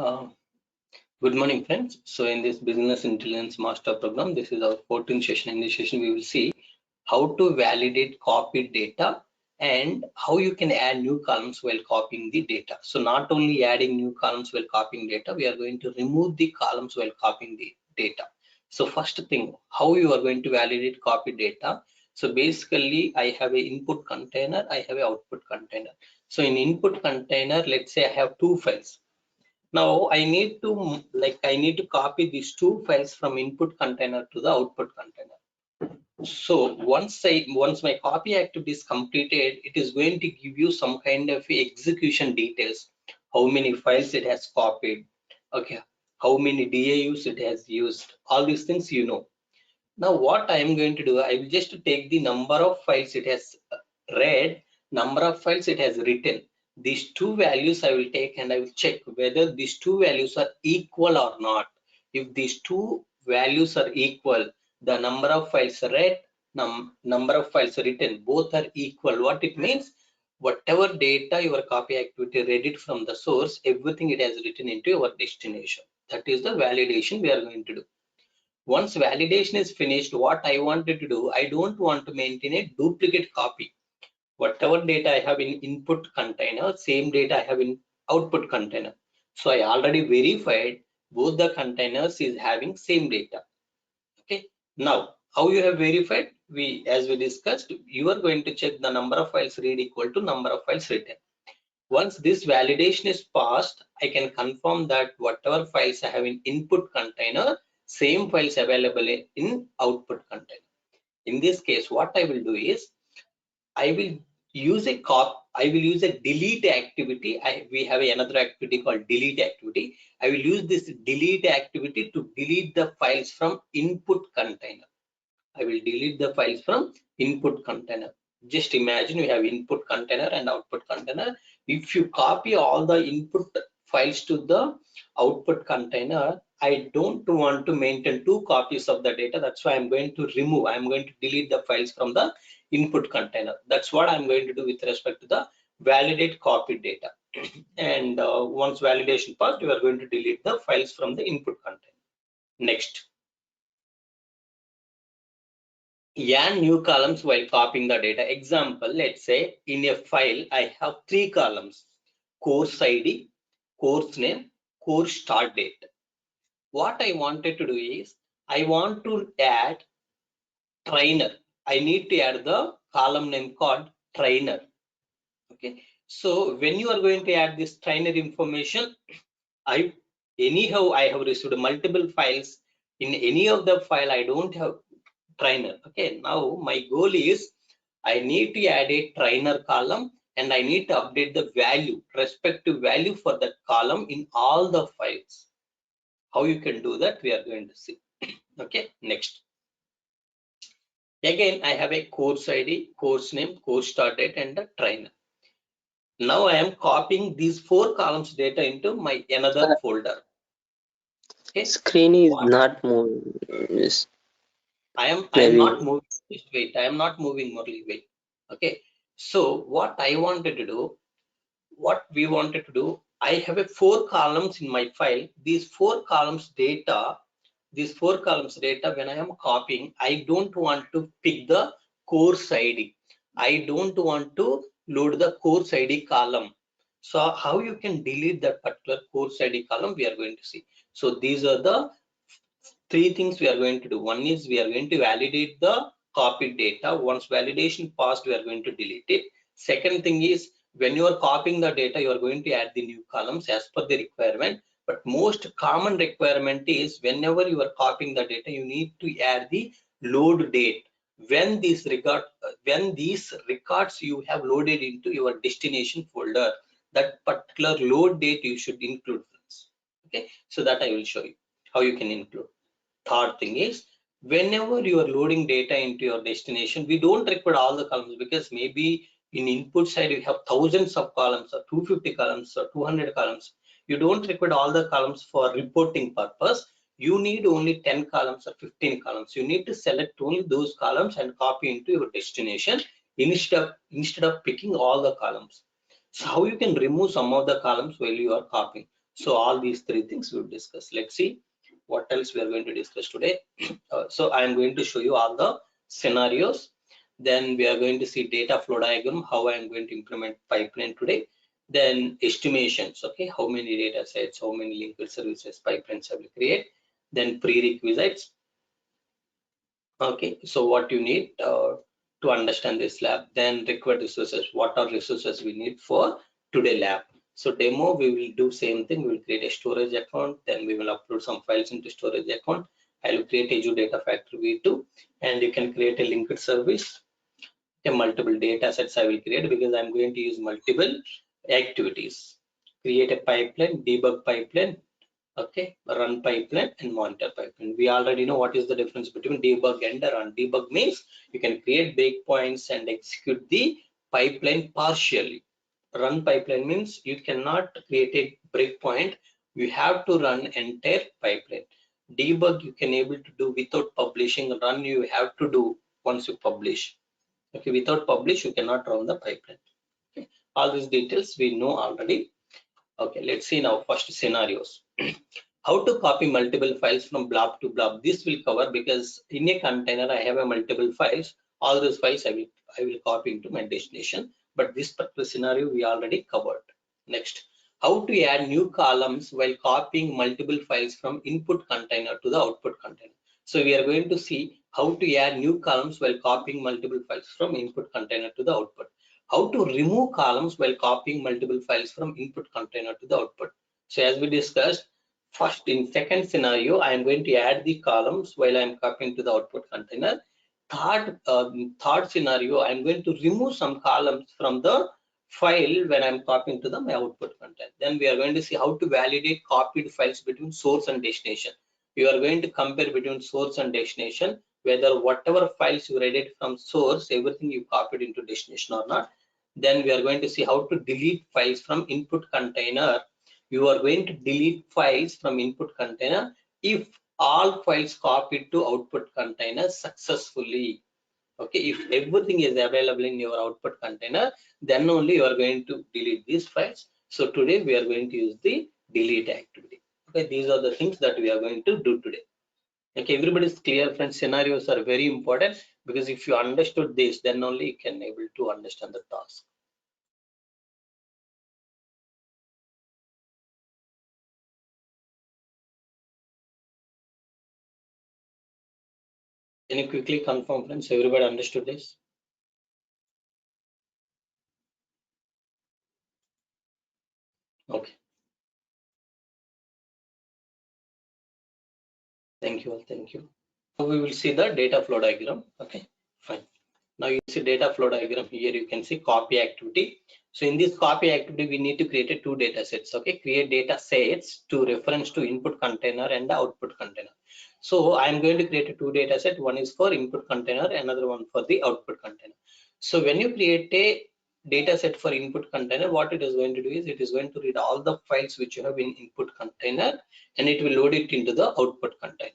Uh, Good morning, friends. So in this Business Intelligence Master Program, this is our 14th session. In this session, we will see how to validate copied data and how you can add new columns while copying the data. So not only adding new columns while copying data, we are going to remove the columns while copying the data. So first thing, how you are going to validate copy data. So basically, I have a input container, I have a output container. So in input container, let's say I have two files. Now I need to copy these two files from input container to the output container. So once my copy activity is completed, it is going to give you some kind of execution details, how many files it has copied, okay, how many DAUs it has used, all these things you know. Now what I am going to do, I will just take the number of files it has read, number of files it has written. These two values I will take and I will check whether these two values are equal or not. If these two values are equal, the number of files read, number of files written, both are equal. What it means, whatever data your copy activity read it from the source, everything it has written into your destination. That is the validation we are going to do. Once validation is finished, what I wanted to do, I don't want to maintain a duplicate copy. Whatever data I have in input container, same data I have in output container. So I already verified both the containers is having same data. Okay. Now, how you have verified? As we discussed, you are going to check the number of files read equal to number of files written. Once this validation is passed, I can confirm that whatever files I have in input container, same files available in output container. In this case, what I will do is I will use a delete activity. We have another activity called delete activity. I will use this delete activity to delete the files from input container. I will delete the files from input container. Just imagine we have input container and output container. If you copy all the input files to the output container, I don't want to maintain two copies of the data. That's why I'm going to delete the files from the input container. That's what I'm going to do with respect to the validate copied data. And once validation passed, we are going to delete the files from the input container. Next. Add new columns while copying the data. Example, let's say in a file, I have three columns: course ID, course name, course start date. What I wanted to do is, I want to add trainer. I need to add the column name called trainer. Okay. So when you are going to add this trainer information, I have received multiple files. In any of the file, I don't have trainer. Okay, now my goal is I need to add a trainer column and I need to update the value, respective value for that column in all the files. How you can do that, we are going to see. Okay, next. Again, I have a course ID, course name, course start date, and a trainer. Now I am copying these four columns data into my another folder. Okay. Screen is not moving. I am not moving. Just wait. I am not moving, Murli. Wait. Okay. So what I wanted to do, what we wanted to do, I have a four columns in my file. These four columns data, when I am copying, I don't want to pick the course ID. I don't want to load the course ID column. So how you can delete that particular course ID column, we are going to see. So these are the three things we are going to do. One is we are going to validate the copied data. Once validation passed, we are going to delete it. Second thing is, when you are copying the data, you are going to add the new columns as per the requirement. But most common requirement is, whenever you are copying the data, you need to add the load date. When these records you have loaded into your destination folder, that particular load date you should include. Okay, so that I will show you how you can include. Third thing is, whenever you are loading data into your destination, we don't require all the columns, because maybe in input side you have thousands of columns or 250 columns or 200 columns. You don't require all the columns for reporting purpose. You need only 10 columns or 15 columns. You need to select only those columns and copy into your destination instead of picking all the columns. So how you can remove some of the columns while you are copying? So all these three things we'll discuss. Let's see what else we are going to discuss today. So I am going to show you all the scenarios. Then we are going to see data flow diagram, how I am going to implement pipeline today. Then estimations, okay, how many data sets, how many linked services pipelines I will create. Then prerequisites, okay, so what you need to understand this lab. Then required resources, what are resources we need for today lab. So demo, we will do same thing. We will create a storage account, then we will upload some files into storage account. I will create Azure Data Factory v2, and you can create a linked service. A multiple data sets I will create because I'm going to use multiple activities. Create a pipeline, debug pipeline, okay, run pipeline and monitor pipeline. We already know what is the difference between debug and run. Debug means you can create breakpoints and execute the pipeline partially. Run pipeline means you cannot create a breakpoint, you have to run entire pipeline. Debug you can able to do without publishing. Run you have to do once you publish. Okay, without publish you cannot run the pipeline. Okay, all these details we know already. Okay, let's see now first scenarios. How to copy multiple files from blob to blob. This will cover because in a container I have a multiple files. All those files I will copy into my destination. But this particular scenario we already covered. Next, how to add new columns while copying multiple files from input container to the output container. So we are going to see how to add new columns while copying multiple files from input container to the output. How to remove columns while copying multiple files from input container to the output. So as we discussed, first, in second scenario, I am going to add the columns while I am copying to the output container. Third scenario, I am going to remove some columns from the file when I am copying to the my output container. Then we are going to see how to validate copied files between source and destination. You are going to compare between source and destination, whether whatever files you read it from source, everything you copied into destination or not. Then we are going to see how to delete files from input container. You are going to delete files from input container if all files copied to output container successfully. Okay, if everything is available in your output container, then only you are going to delete these files. So today we are going to use the delete activity. Okay, these are the things that we are going to do today. Okay, everybody is clear, friends. Scenarios are very important because if you understood this, then only you can able to understand the task. Can you quickly confirm, friends? Everybody understood this? Okay, thank you all. Thank you. Now we will see the data flow diagram. Okay, fine. Now you see data flow diagram here. You can see copy activity. So in this copy activity, we need to create a two data sets. Okay, create data sets to reference to input container and the output container. So I'm going to create a two data set. One is for input container, another one for the output container. So when you create a data set for input container, what it is going to do is it is going to read all the files which you have in input container and it will load it into the output container.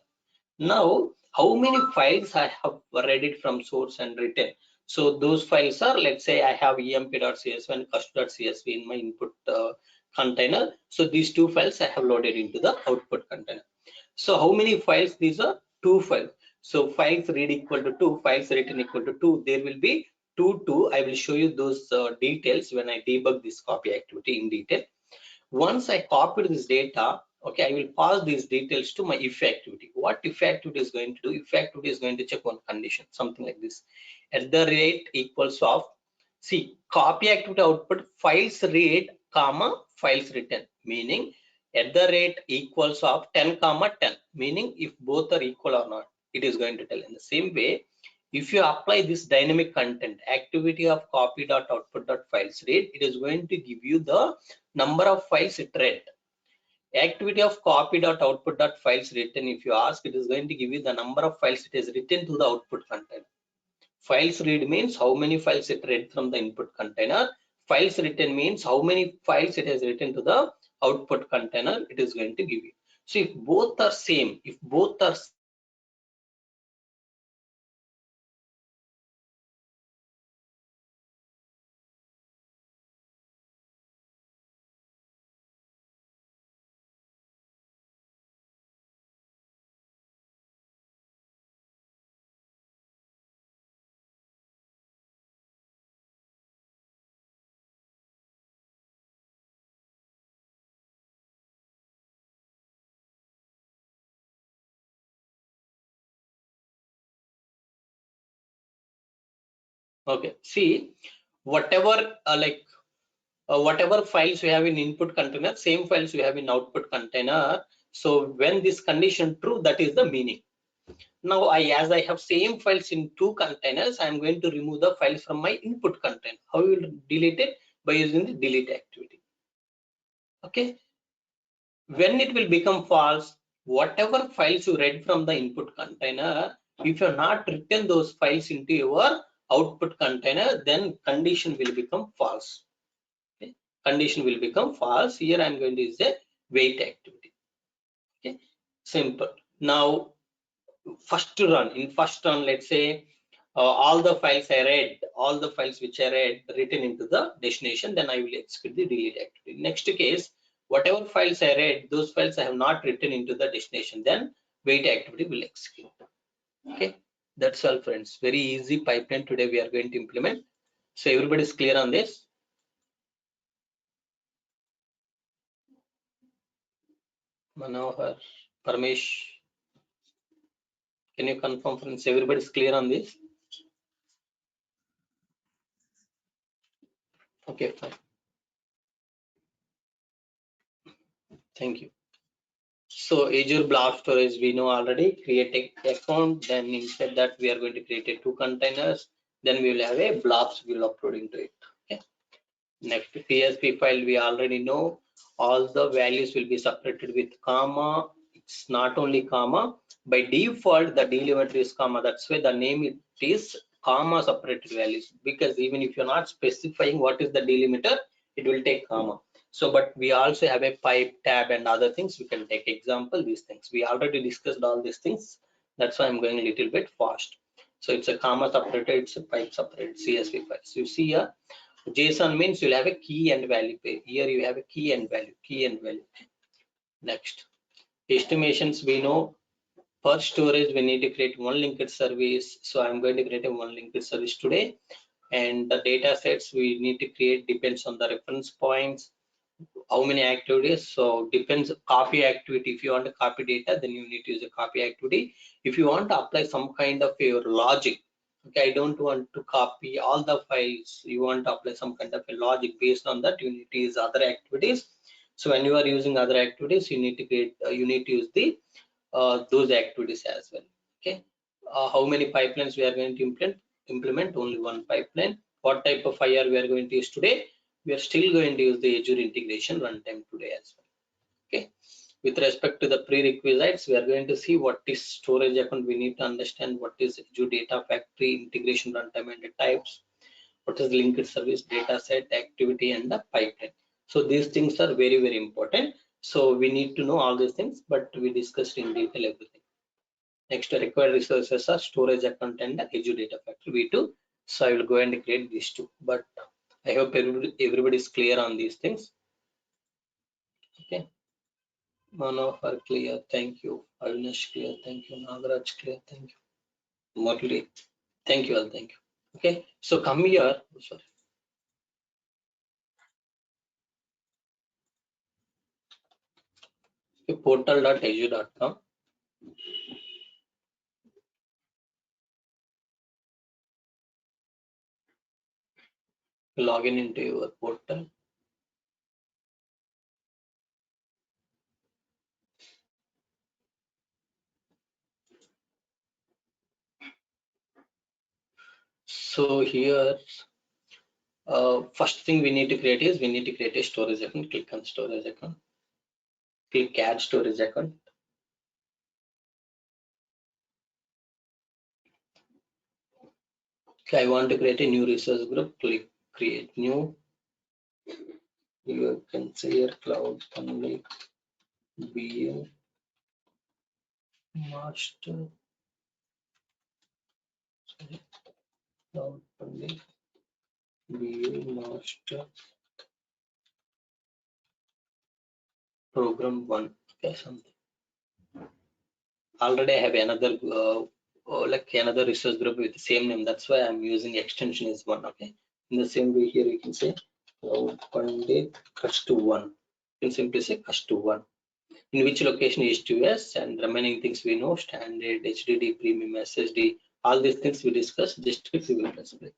Now, how many files I have read it from source and written? So those files are, let's say I have emp.csv and cust.csv in my input container. So these two files I have loaded into the output container. So how many files? These are two files. So files read equal to 2, files written equal to 2. There will be 2. I will show you those details when I debug this copy activity in detail. Once I copied this data, okay, I will pass these details to my if activity. What if activity is going to do? If activity is going to check one condition, something like this. At the rate equals of, see, copy activity output files read, comma, files written, meaning at the rate equals of 10, comma 10, meaning if both are equal or not, it is going to tell. In the same way, if you apply this dynamic content activity of copy.output.files read, it is going to give you the number of files it read. Activity of copy.output.files written, if you ask, it is going to give you the number of files it has written to the output container. Files read means how many files it read from the input container. Files written means how many files it has written to the output container it is going to give you. So if both are same, if both are Okay, see, whatever whatever files you have in input container, same files you have in output container. So when this condition true, that is the meaning. Now as I have same files in two containers, I am going to remove the files from my input container. How you will delete it? By using the delete activity. Okay, when it will become false, whatever files you read from the input container, if you have not written those files into your output container, then condition will become false. Okay, condition will become false. Here I am going to use a wait activity. Okay, simple. Now first run, let's say all the files I read, all the files which I read written into the destination, then I will execute the delete activity. Next case, whatever files I read, those files I have not written into the destination, then wait activity will execute. Okay, that's all friends. Very easy pipeline today we are going to implement. So everybody is clear on this? Manohar, Parmesh, can you confirm friends? Everybody is clear on this? Okay, fine. Thank you. So Azure Blob Storage, we know already, create an account, then instead that we are going to create a two containers, then we will have a blobs we will upload into it. Okay. Next PSP file, we already know all the values will be separated with comma. It's not only comma, by default the delimiter is comma. That's why the name it is comma separated values, because even if you're not specifying what is the delimiter, it will take comma. So but we also have a pipe, tab and other things. We can take example these things. We already discussed all these things. That's why I'm going a little bit fast. So it's a comma separated, it's a pipe separated CSV files. You see here, JSON means you'll have a key and value pair. Here you have a key and value. Next, estimations, we know for storage we need to create one linked service. So I'm going to create a one linked service today. And the data sets we need to create depends on the reference points, how many activities. So depends copy activity. If you want to copy data, then you need to use a copy activity. If you want to apply some kind of your logic, okay, I don't want to copy all the files, you want to apply some kind of a logic, based on that you need to use other activities. So when you are using other activities, you need to create you need to use the those activities as well. Okay, how many pipelines we are going to implement? Only one pipeline. What type of IR we are going to use today? We are still going to use the Azure integration runtime today as well. Okay, with respect to the prerequisites, we are going to see what is storage account. We need to understand what is Azure Data Factory integration runtime and the types, what is linked service, data set, activity and the pipeline. So these things are very very important. So we need to know all these things, but we discussed in detail everything. Next, required resources are storage account and Azure Data Factory V2. So I will go and create these two. But I hope everybody is clear on these things. Okay. Manohar clear. Thank you. Avinash clear. Thank you. Nagaraj clear. Thank you. Murli. Thank you all. Thank you. Okay. So come here. Oh, sorry. Portal.azure.com. Log in into your portal. So here, first thing we need to create is we need to create a storage account. Click on storage account. Click add storage account. Okay, I want to create a new resource group. Click create new. You can say here cloud only BA master. Sorry, cloud only BA master program one. Okay, something. Already I have another like another resource group with the same name. That's why I'm using extension is one. Okay. In the same way here you can say cloud pandit cust one. You can simply say cust one. In which location is 2s and remaining things we know, standard, HDD, premium, SSD, all these things we discussed, just click we will display.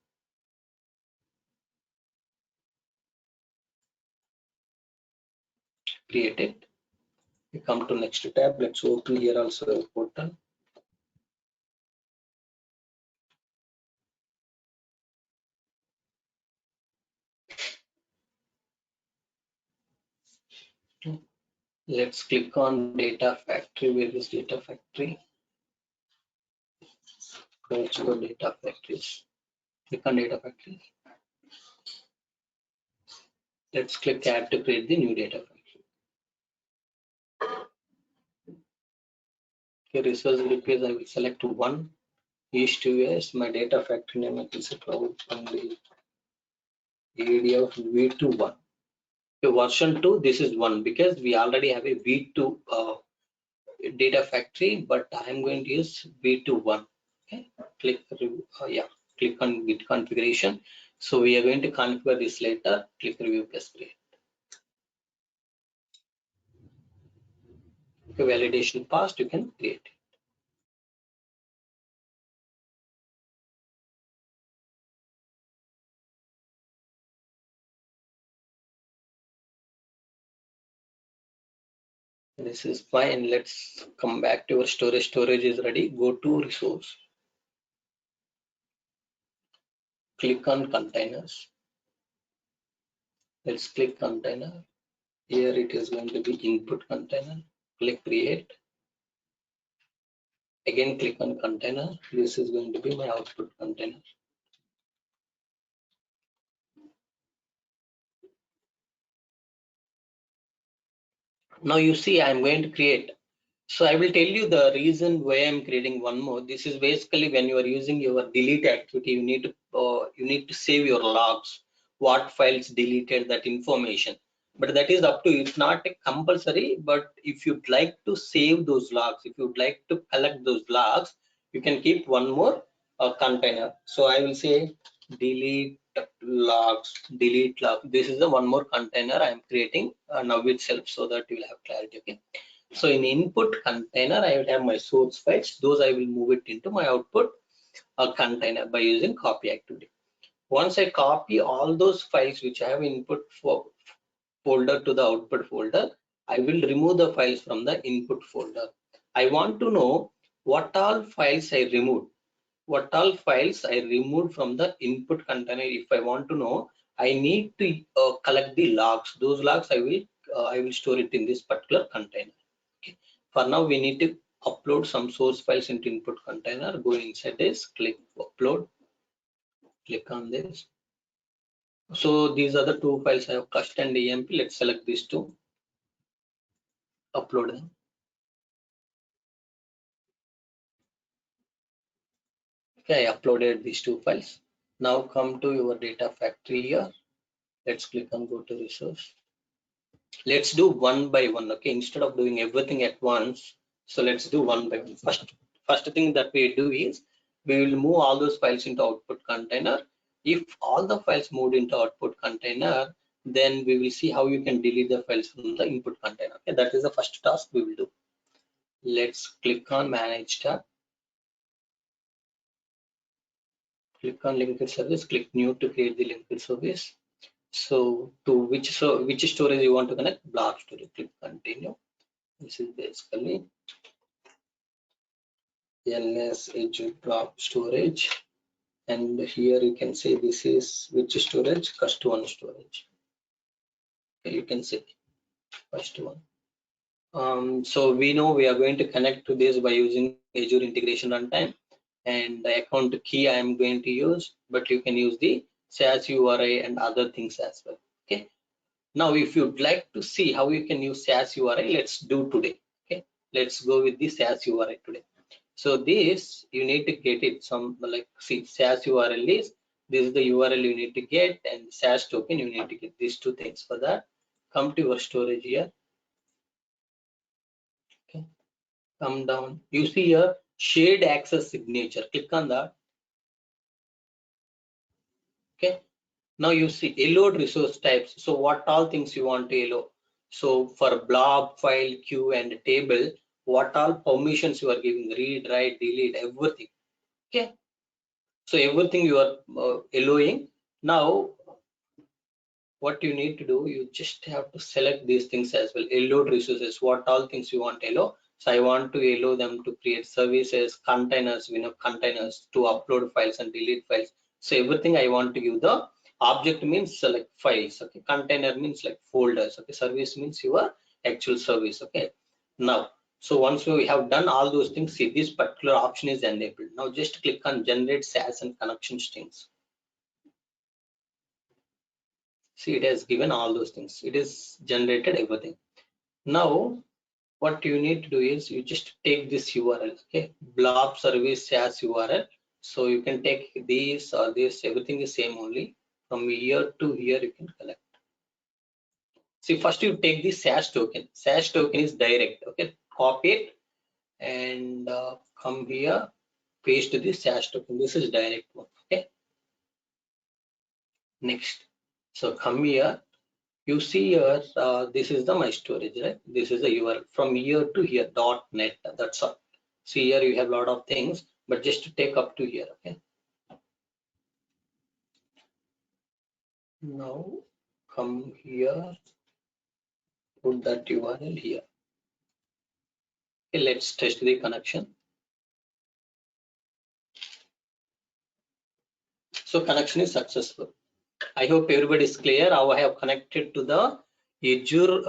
create it. We come to next tab. Let's open here also a portal. Let's click on Data Factory. Where is Data Factory? Let's go Data Factories. Click on Data Factory. Let's click Add to create the new Data Factory. Okay, resource request. I will select one. East to West. My Data Factory name is cloud only area of V21. Okay, version 2. This is 1 because we already have a V2 Data Factory, but I am going to use V21. Okay, click click on Git configuration. So we are going to configure this later. Click review plus create. Okay, validation passed. You can create it. This is fine. Let's come back to our storage. Storage is ready. Go to resource. Click on containers. Let's click container. Here it is going to be input container. Click create. Again click on container. This is going to be my output container. Now you see I'm going to create. So I will tell you the reason why I'm creating one more. This is basically when you are using your delete activity, you need to save your logs, what files deleted, that information. But that is up to you. It's not compulsory, but if you'd like to save those logs, if you'd like to collect those logs, you can keep one more container. So I will say delete logs, delete log. This is the one more container I am creating now itself, so that you will have clarity. Okay. So in input container, I will have my source files. Those I will move it into my output container by using copy activity. Once I copy all those files which I have input folder to the output folder, I will remove the files from the input folder. I want to know what all files I removed. What all files I removed from the input container. If I want to know, I need to collect the logs. Those logs I will store it in this particular container. Okay. For now, we need to upload some source files into input container. Go inside this, click upload, click on this. So these are the two files I have, cust and emp. Let's select these two, upload them. Okay, I uploaded these two files. Now come to your data factory here. Let's click on go to resource. Let's do one by one. Okay, instead of doing everything at once, so let's do one by one. First thing that we do is we will move all those files into output container. If all the files moved into output container, then we will see how you can delete the files from the input container. Okay, that is the first task we will do. Let's click on manage tab. Click on linked service. Click new to create the linked service. So to which storage you want to connect? Blob storage. Click continue. This is basically LS Azure blob storage, and here you can say this is which storage? Cust one storage. Okay, you can say first one. So we know we are going to connect to this by using Azure integration runtime, and the account key I am going to use, but you can use the SaaS URI and other things as well. Okay. Now, if you'd like to see how you can use SaaS URI, let's do today. Okay. Let's go with the SaaS URI today. So this you need to get it some like see SaaS URL is this is the URL you need to get, and SaaS token you need to get these two things. For that, come to your storage here. Okay, come down. You see here shared access signature. Click on that. Okay. Now you see allowed resource types. So what all things you want to allow? So for blob, file, queue, and table, what all permissions you are giving? Read, write, delete, everything. Okay. So everything you are allowing. Now what you need to do, you just have to select these things as well. Allow resources, what all things you want to allow. So I want to allow them to create services, containers, containers to upload files and delete files. So everything I want to give the object means like files. Okay, container means like folders. Okay, service means your actual service. Okay, now so once we have done all those things, see this particular option is enabled. Now just click on generate SaaS and connection strings. See, it has given all those things. It is generated everything. Now, what you need to do is you just take this URL, okay, blob service SaaS URL. So you can take these or this, everything is same only. From here to here, you can collect. See, first you take the SaaS token. SaaS token is direct, okay. Copy it and come here, paste the SaaS token. This is direct one, okay. Next, so come here. You see here, this is the my storage, right? This is the URL from here to here .net. That's all. See here you have a lot of things, but just to take up to here. Okay. Now come here, put that URL here. Okay, let's test the connection. So connection is successful. I hope everybody is clear how I have connected to the Azure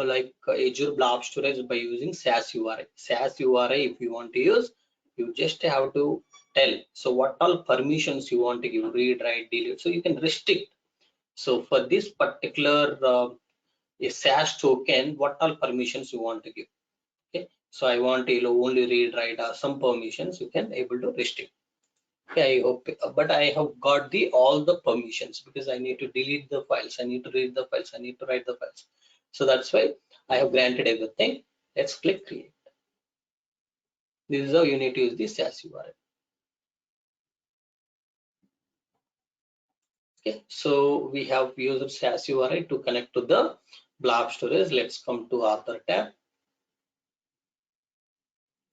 Azure Blob Storage by using SaaS URI. SaaS URI, if you want to use, you just have to tell. So what all permissions you want to give, read, write, delete. So you can restrict. So for this particular SaaS token, what all permissions you want to give. Okay. So I want to only read, write, or some permissions you can able to restrict. I hope, but I have got the all the permissions because I need to delete the files, I need to read the files, I need to write the files. So that's why I have granted everything. Let's click create. This is how you need to use the SaaS URL. Okay, so we have used SaaS URL to connect to the blob storage. Let's come to author tab.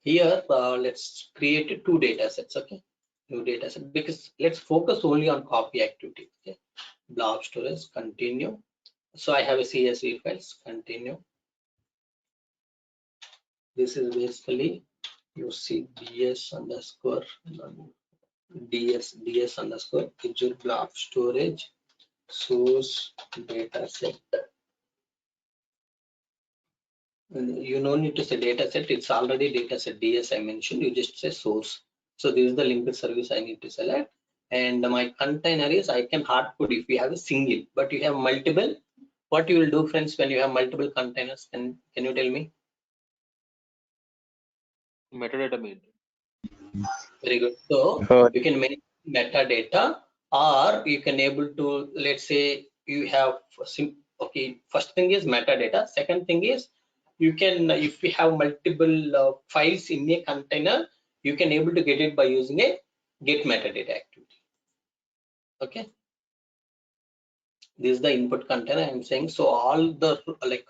Here, let's create two data sets. Okay, new data set, because let's focus only on copy activity. Okay, blob storage, continue. So I have a CSV files, continue. This is basically you see ds underscore ds underscore Azure blob storage source data set. And you no need to say data set, it's already data set ds I mentioned, you just say source. So this is the linked service I need to select, and my container is I can hard code if you have a single, but you have multiple. What you will do, friends, when you have multiple containers? Can you tell me? Metadata main. Very good. So Oh, you can make metadata, or you can able to, let's say you have okay, first thing is metadata, second thing is you can, if we have multiple files in a container, you can able to get it by using a get metadata activity. Okay, this is the input container I'm saying. So all the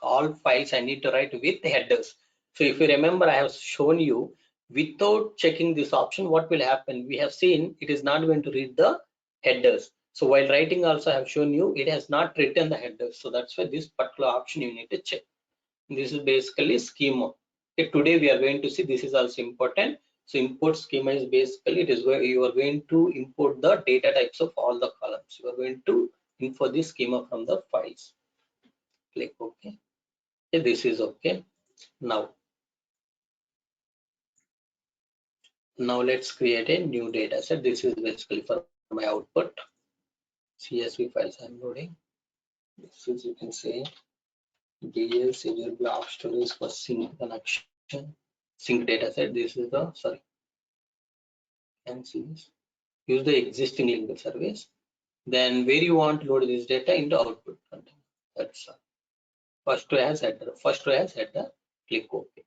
all files I need to write with headers. So if you remember, I have shown you without checking this option, what will happen? We have seen it is not going to read the headers. So while writing also I have shown you it has not written the headers. So that's why this particular option you need to check. This is basically schema. Okay, today we are going to see this is also important. So import schema is basically it is where you are going to import the data types of all the columns. You are going to import the schema from the files. Click OK. Okay, this is okay. Now let's create a new data set. This is basically for my output. CSV files I'm loading. This is, you can say, DL Azure Blob Storage for sync connection, sync data set. This is the, sorry, can see this. Use the existing linked service. Then where you want to load this data into output content. That's all. First row has header. First row has header. Click OK.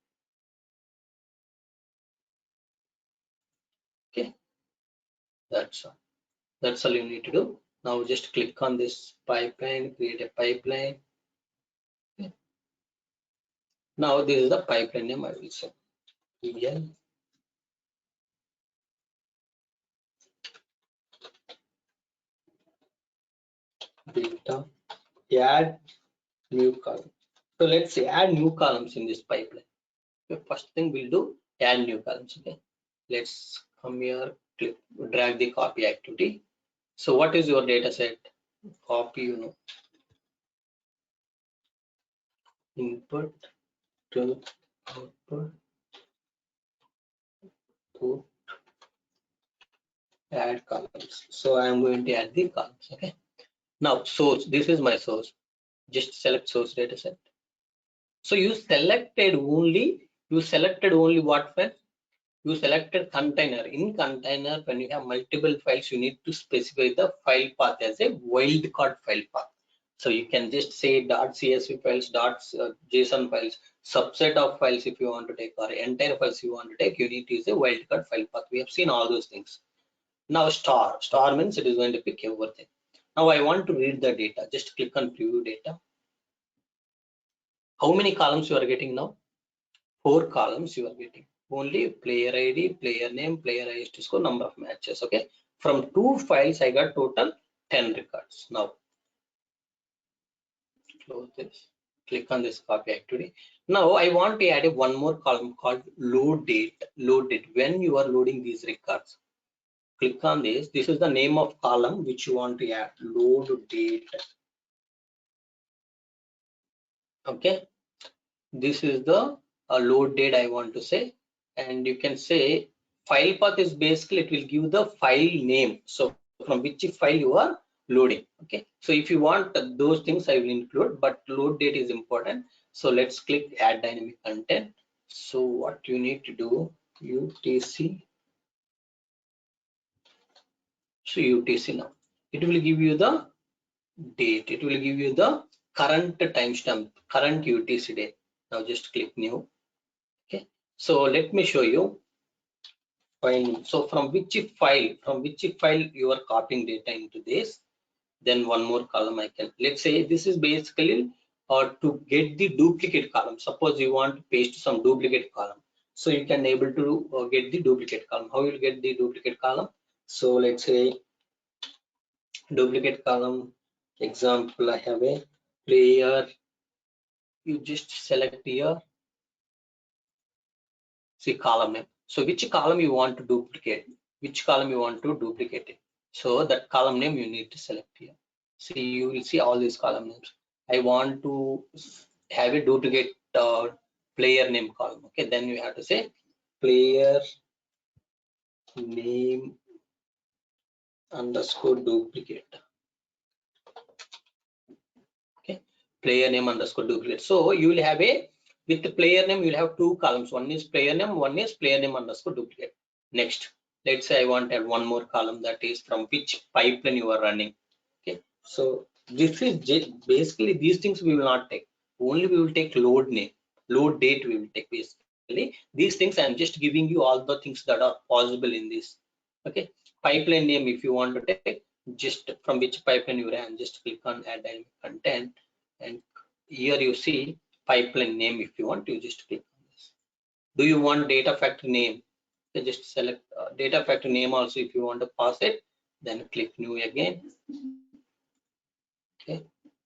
Okay, that's all. That's all you need to do. Now just click on this pipeline, create a pipeline. Okay. Now this is the pipeline name I will say. EL data add new column. So let's say add new columns in this pipeline. The first thing we'll do, add new columns. Okay, let's come here, click, drag the copy activity. So what is your data set? Copy, input to output to add columns. So I am going to add the columns. Okay, now source, this is my source. Just select source data set. So you selected only what file? You selected container. In container, when you have multiple files, you need to specify the file path as a wildcard file path. So you can just say .csv files, .json files, subset of files if you want to take, or entire files you want to take, you need to use a wildcard file path. We have seen all those things. Now star means it is going to pick everything. Now I want to read the data. Just click on preview data. How many columns you are getting now? 4 columns you are getting. Only player ID, player name, player IST score, number of matches. Okay. From 2 files, I got total 10 records. Now close this. Click on this copy activity. Now I want to add one more column called load date. Load date. When you are loading these records, click on this. This is the name of column which you want to add. Load date. Okay. This is the load date I want to say, and you can say file path is basically it will give the file name, so from which file you are loading. Okay, so if you want those things I will include, but load date is important. So let's click add dynamic content. So what you need to do, UTC. So UTC, now it will give you the date, it will give you the current timestamp, current UTC date. Now just click new. Okay, so let me show you file. So from which file you are copying data into this, then one more column I can, let's say this is basically to get the duplicate column. Suppose you want to paste some duplicate column, so you can able to get the duplicate column. How you will get the duplicate column? So let's say duplicate column example, I have a player. You just select here, see column name. So which column you want to duplicate, which column you want to duplicate it. So that column name you need to select here. See, you will see all these column names. I want to have a duplicate player name column. Okay, then you have to say player name underscore duplicate. Okay, player name underscore duplicate. So you will have a, with the player name you will have 2 columns. One is player name, one is player name underscore duplicate. Next, let's say I want to add one more column, that is from which pipeline you are running. Okay, so this is basically these things we will not take. Only we will take load name, load date we will take. Basically these things I am just giving you all the things that are possible in this. Okay, pipeline name if you want to take, just from which pipeline you ran, just click on add dynamic content, and here you see pipeline name. If you want, you just click on this. Do you want data factory name? You just select data factory name also. If you want to pass it, then click new again. Okay,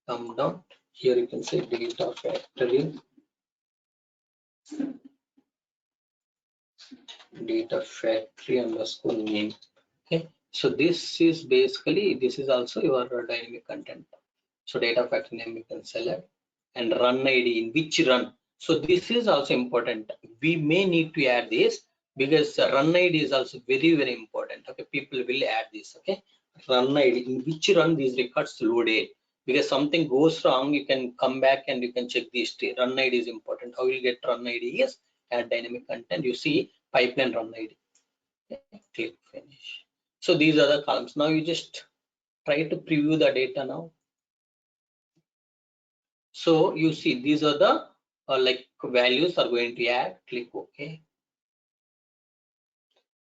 come down here, you can say data factory underscore name. Okay, so this is basically, this is also your dynamic content. So data factory name you can select, and run ID, in which run. So this is also important. We may need to add this because run ID is also very important. Okay, people will add this. Okay, run ID, in which run these records loaded, because something goes wrong you can come back and you can check the history. Run ID is important. How you get run ID is add dynamic content, you see pipeline run ID. Okay, click finish. So these are the columns. Now you just try to preview the data now. So you see these are the like values are going to add. Click OK.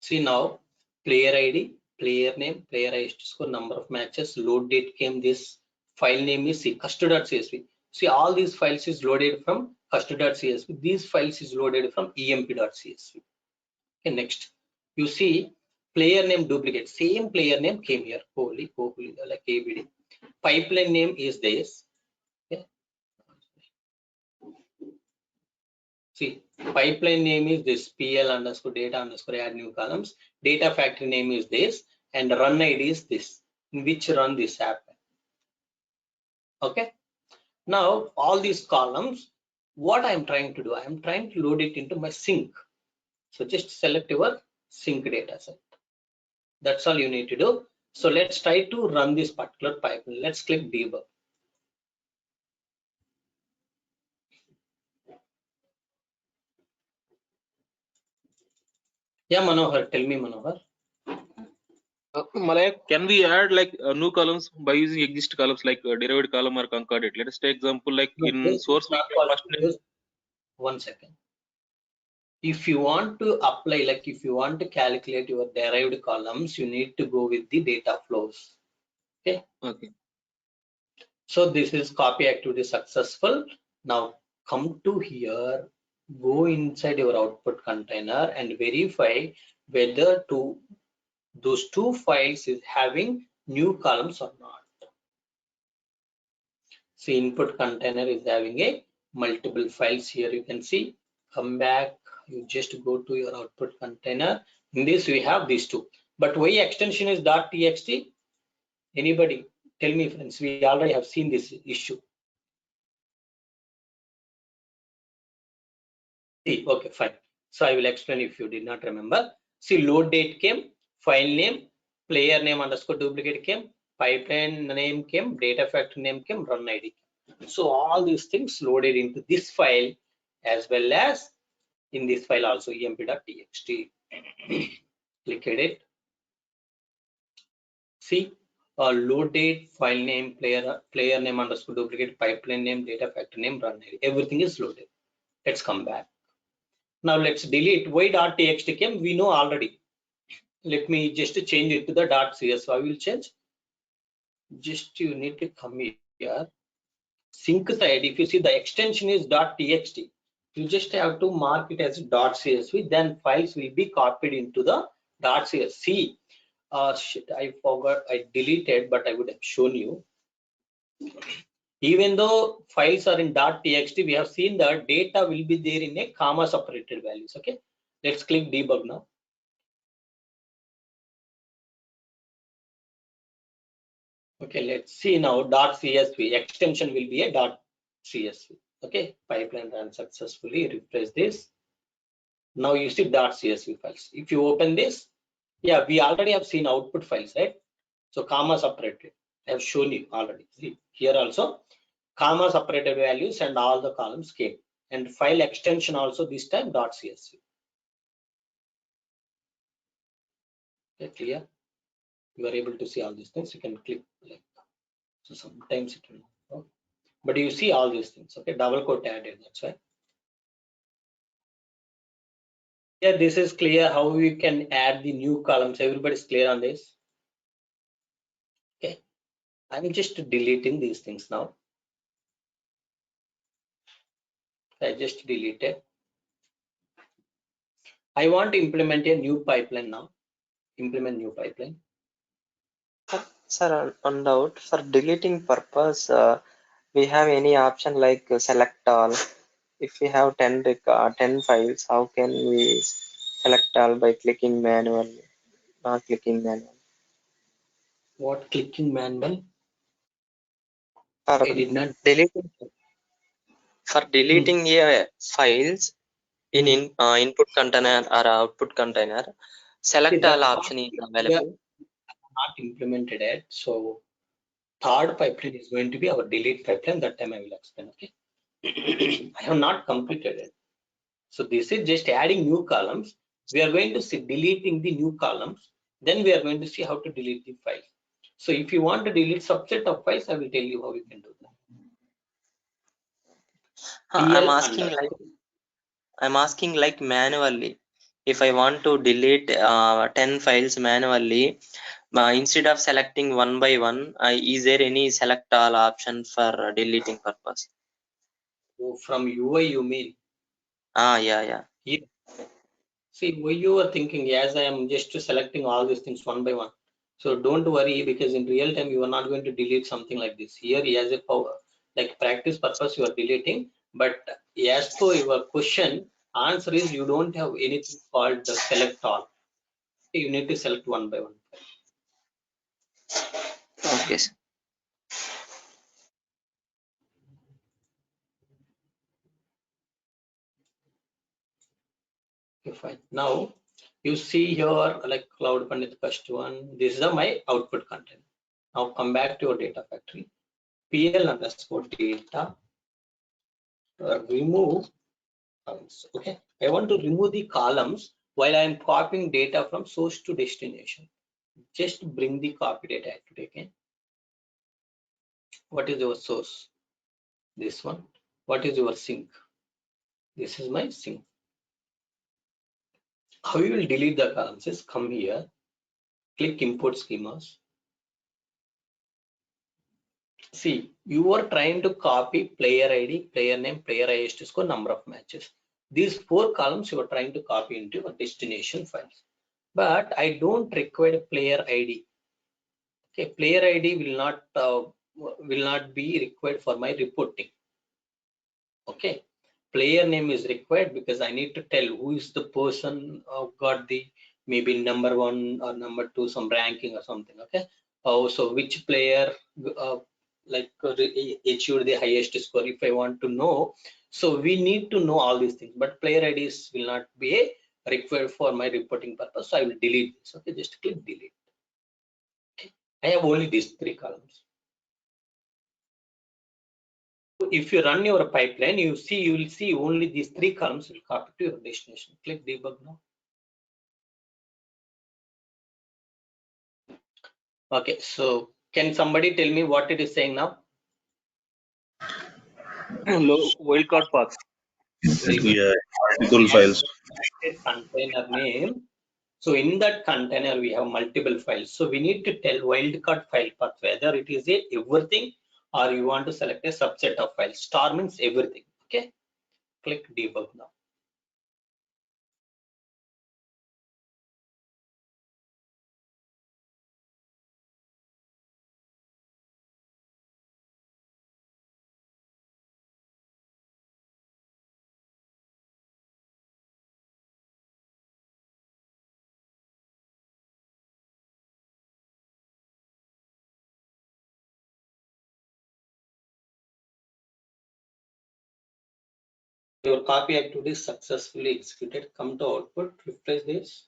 See now player ID, player name, player IST score, number of matches, load date came. This file name is custom.csv. See all these files is loaded from custom.csv. These files is loaded from emp.csv. Okay, next you see player name duplicate, same player name came here, Kohli like ABD. Pipeline name is this, See, pipeline name is this PL underscore data underscore add new columns. Data factory name is this, and run ID is this, in which run this happen. Okay. Now all these columns, what I'm trying to do, I'm trying to load it into my sink. So just select your sink data set. That's all you need to do. So let's try to run this particular pipeline. Let's click debug. Yeah, Manohar, tell me, Manohar. Malaya, can we add like new columns by using exist columns like derived column or concordate? Let us take example like No, in this is source we not get first possible. name. Just 1 second. If you want to apply, like if you want to calculate your derived columns, you need to go with the data flows. Okay. Okay. So this is copy activity successful. Now come to here, go inside your output container and verify whether those two files is having new columns or not. See, input container is having a multiple files here. You can see, come back, you just go to your output container. In this we have these two, but why extension is .txt? Anybody tell me, friends? We already have seen this issue. See, okay, fine. So I will explain if you did not remember. See, load date came, file name, player name underscore duplicate came, pipeline name came, data factory name came, run ID. So all these things loaded into this file as well as in this file also emp.txt. Click edit. See, load date, file name, player name underscore duplicate, pipeline name, data factory name, run ID. Everything is loaded. Let's come back. Now let's delete y.txt came. We know already. Let me just change it to the .cs. So I will change. Just you need to come here. Sync side. If you see the extension is .txt, you just have to mark it as .csv. Then files will be copied into the .csv. Shit, I forgot. I deleted, but I would have shown you. Even though files are in .txt, we have seen that data will be there in a comma separated values. Okay. Let's click debug now. Okay, let's see now .csv extension will be a .csv. Okay, pipeline ran successfully. Refresh this. Now you see .csv files. If you open this, yeah, we already have seen output files, right? So comma separated. I have shown you already. See here also comma separated values and all the columns came, and file extension also this time .csv. Okay, clear? You are able to see all these things. You can click like so. Sometimes it will not work, but you see all these things. Okay, double quote added. That's why. Yeah, this is clear how we can add the new columns. Everybody's clear on this? Okay, I'm just deleting these things now. I just deleted. I want to implement a new pipeline now. Implement new pipeline. Sir, on doubt, for deleting purpose, we have any option like select all? If we have 10 files, how can we select all by clicking manually, not clicking manually? What clicking manual? For I did not. deleting, for Hmm, deleting a files hmm. input container or output container, See, select all that's not, option is we are available. not implemented yet. So third pipeline is going to be our delete pipeline. That time I will explain. Okay. I have not completed it. So this is just adding new columns. We are going to see deleting the new columns. Then we are going to see how to delete the files. So if you want to delete subset of files, I will tell you how you can do that. I'm PL asking like underscore. manually. If I want to delete 10 files manually, instead of selecting one by one, is there any select all option for deleting purpose? So from UI, you mean? Yeah. Yeah. See, why you are thinking as I am just selecting all these things one by one. So don't worry, because in real time you are not going to delete something like this. Here, as a power, like practice purpose, you are deleting. But as per your question, answer is you don't have anything called the select all. You need to select one by one. Okay, sir. Okay, fine. Now you see here like Cloud Pandit first one. This is my output content. Now come back to your data factory. PL underscore data. Remove columns. Okay. I want to remove the columns while I am copying data from source to destination. Just bring the copy data activity again. What is your source? This one. What is your sink? This is my sink. How you will delete the columns is come here, click import schemas. See, you are trying to copy player ID, player name, player highest score, number of matches. These four columns you are trying to copy into your destination files. But I don't require player ID. Okay, player ID will not be required for my reporting. Okay, player name is required because I need to tell who is the person got the maybe number one or number two, some ranking or something. Okay, so which player achieved the highest score if I want to know. So we need to know all these things, but player IDs will not be required for my reporting purpose. So I will delete this. Okay, just click delete. Okay. I have only these three columns. If you run your pipeline, you will see only these three columns will copy to your destination. Click debug now. Okay, so can somebody tell me what it is saying now? Low wildcard path. Very good. Yeah, multiple files. Container name. So in that container we have multiple files. So we need to tell wildcard file path whether it is a everything or you want to select a subset of files. Star means everything. Okay. Click debug now. Your copy activity is successfully executed. Come to output, refresh this.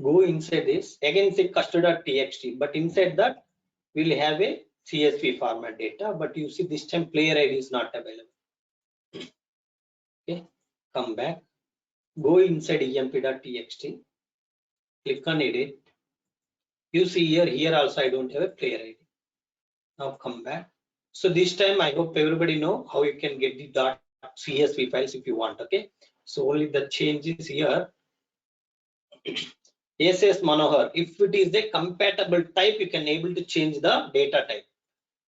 Go inside this. Again say custody.txt, but inside that we'll have a CSV format data, but you see this time player ID is not available. Okay, come back. Go inside emp.txt. Click on edit. You see here also I don't have a player ID. Now come back. So this time I hope everybody know how you can get the .csv files if you want. Okay, so only the changes here. Yes, Manohar, if it is a compatible type, you can able to change the data type.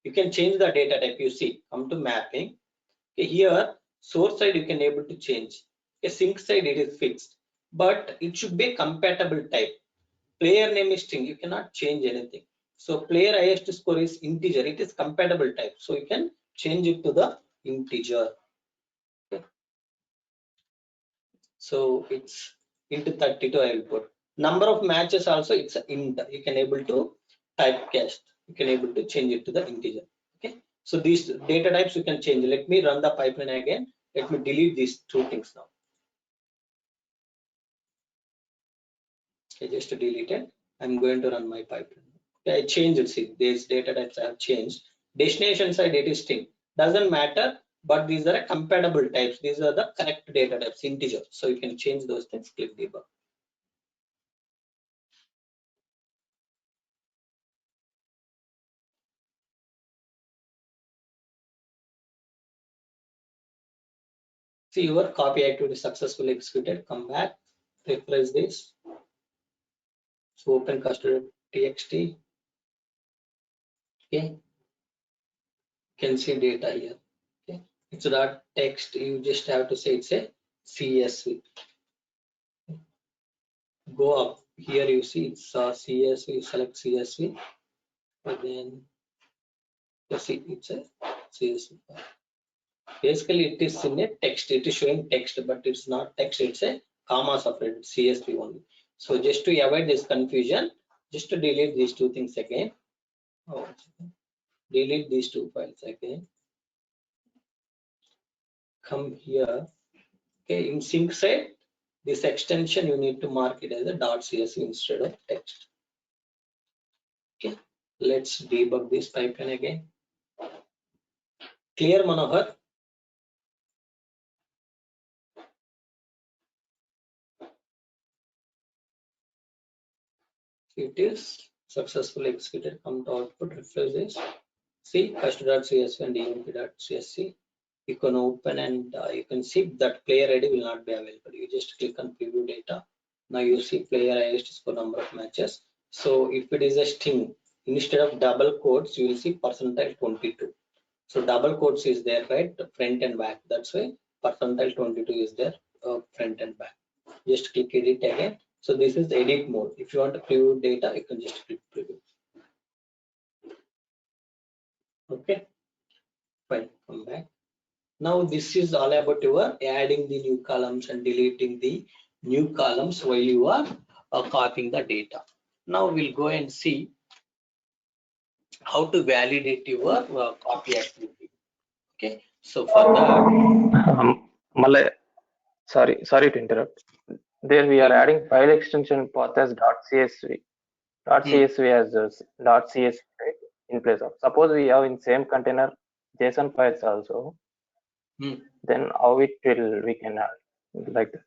You can change the data type. You see, come to mapping. Okay, here source side you can able to change. Okay, sink side it is fixed, but it should be compatible type. Player name is string, you cannot change anything. So player highest score is integer, it is compatible type, so you can change it to the integer. Okay. So it's into 32 I will put. Number of matches also it's int, you can able to typecast, you can able to change it to the integer. Okay, so these data types you can change. Let me run the pipeline again. Let me delete these two things now. I just deleted. I'm going to run my pipeline. Okay, I changed it. See, these data types I have changed. Destination side data string doesn't matter, but these are compatible types. These are the correct data types, integer. So you can change those things. Click debug. See, your copy activity successfully executed. Come back, refresh this. So open custody.txt. Okay, you can see data here. Okay, it's not text. You just have to say it's a CSV. Go up here, you see it's CSV. Select CSV, and then you see it's a CSV. Basically, it is in a text. It is showing text, but it's not text. It's a comma separate CSV only. So just to avoid this confusion, just to delete these two things again. Oh, delete these two files again. Come here. Okay, in sync set, this extension you need to mark it as a .csv instead of text. Okay, let's debug this pipeline again. Clear, Manohar? It is successfully executed. Come to output, refresh this. See cust.csv and emp.csv. You can open and you can see that player ID will not be available. You just click on preview data. Now you see player highest score number of matches. So if it is a string, instead of double quotes, you will see percentile 22. So double quotes is there, right? Front and back. That's why percentile 22 is there, front and back. Just click edit again. So this is edit mode. If you want to preview data, you can just click preview. Okay, fine. Come back. Now this is all about your adding the new columns and deleting the new columns while you are copying the data. Now we'll go and see how to validate your copy activity. Okay, so for that, Malay, sorry to interrupt. There we are adding file extension path as .csv. .csv as .csv, right? In place of. Suppose we have in same container JSON files also. Then how we can add like that.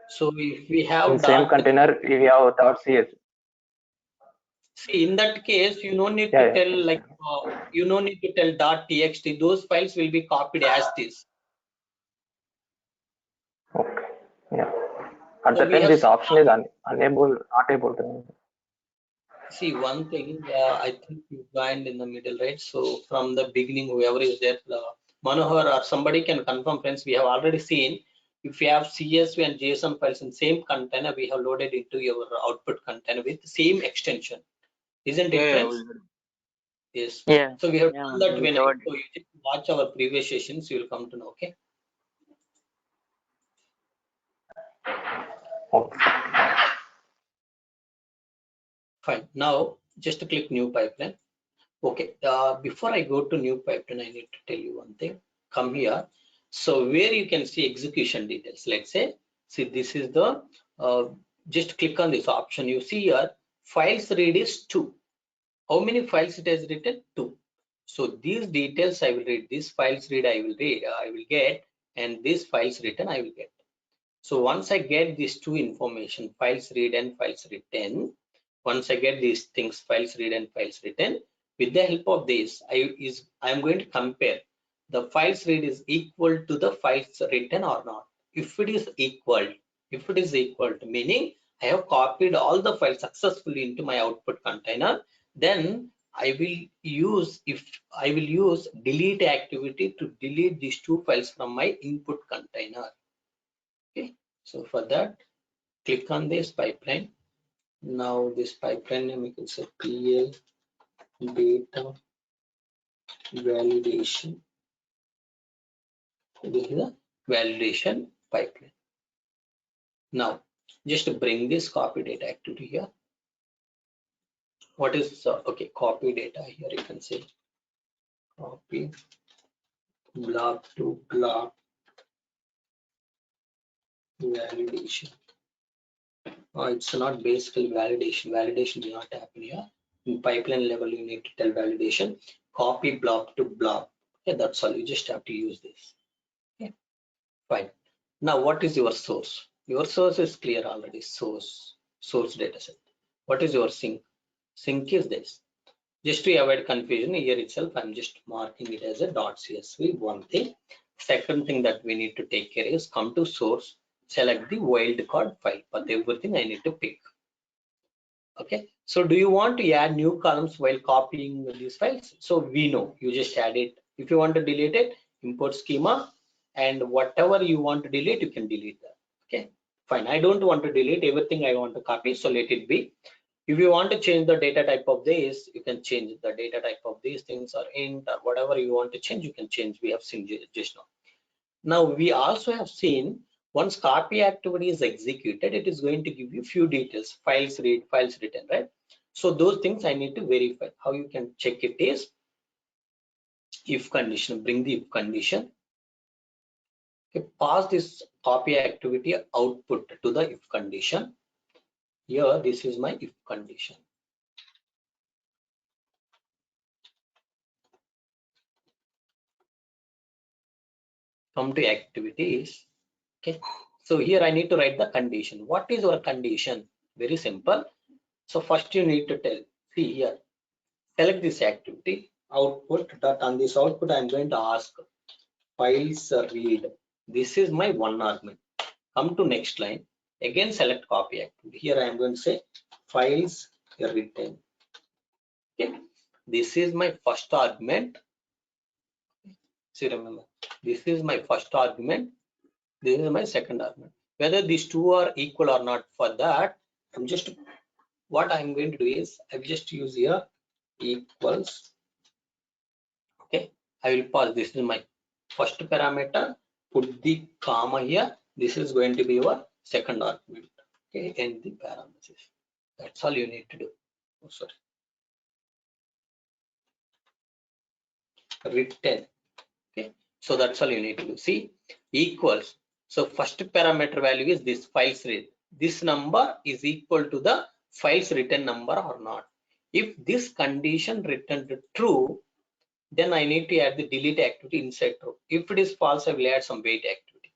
So if we have in same container, we have .csv. See, in that case, you no need to tell like you no need to tell .txt. Those files will be copied as this. Okay. Yeah. At So the time, this option is unable, not able to. See, one thing, I think you joined in the middle, right? So from the beginning, whoever is there, Manohar or somebody can confirm, friends. We have already seen if you have CSV and JSON files in same container, we have loaded into your output container with the same extension, isn't it, friends? Yes. Yeah. So we have done that when so you just watch our previous sessions, you will come to know. Okay. Fine. Now just click new pipeline. Okay. Before I go to new pipeline, I need to tell you one thing. Come here. So where you can see execution details. Let's say, see this is the just click on this option. You see here files read is 2. How many files it has written? 2. So these details I will read. These files read I will read. I will get, and these files written I will get. So once I get these two information, files read and files written, once I get these things, files read and files written, with the help of this, I am going to compare the files read is equal to the files written or not. If it is equal, meaning I have copied all the files successfully into my output container, then I will use delete activity to delete these two files from my input container. Okay, so for that, click on this pipeline. Now this pipeline name, you can say PL data validation. This is a validation pipeline. Now just bring this copy data activity here. What is okay, copy data here, you can say copy block to block validation. It's not basically validation. Validation will not happen here. In pipeline level, you need to tell validation. Copy block to block. Okay, that's all. You just have to use this. Okay, fine. Now, what is your source? Your source is clear already. Source data set. What is your sink? Sink is this. Just to avoid confusion, here itself, I'm just marking it as a .csv. One thing. Second thing that we need to take care is come to source, select the wildcard file. But everything I need to pick. Okay, so do you want to add new columns while copying these files? So we know you just add it. If you want to delete it, import schema, and whatever you want to delete, you can delete that. Okay, fine. I don't want to delete everything. I want to copy, so let it be. If you want to change the data type of this, you can change the data type of these things or int or whatever you want to change, you can change. We have seen just now. Now we also have seen once copy activity is executed, it is going to give you few details, files read, files written, right? So those things I need to verify. How you can check it is if condition, bring the if condition. Okay, pass this copy activity output to the if condition. Here, this is my if condition. Come to activities. Okay, so here I need to write the condition. What is our condition? Very simple. So first you need to tell, see here, select this activity, output, dot on this output, I'm going to ask files read. This is my one argument. Come to next line, again select copy activity. Here I am going to say files written. Okay, this is my first argument. See, remember, this is my first argument. This is my second argument. Whether these two are equal or not, for that, I'm just, what I'm going to do is I will just use here equals. Okay, I will pass. This is my first parameter. Put the comma here. This is going to be your second argument. Okay, and the parameters. That's all you need to do. Oh, sorry. Written. Okay, so that's all you need to do. See, equals. So first parameter value is this files read. This number is equal to the files written number or not. If this condition returned true, then I need to add the delete activity inside true. If it is false, I will add some wait activity.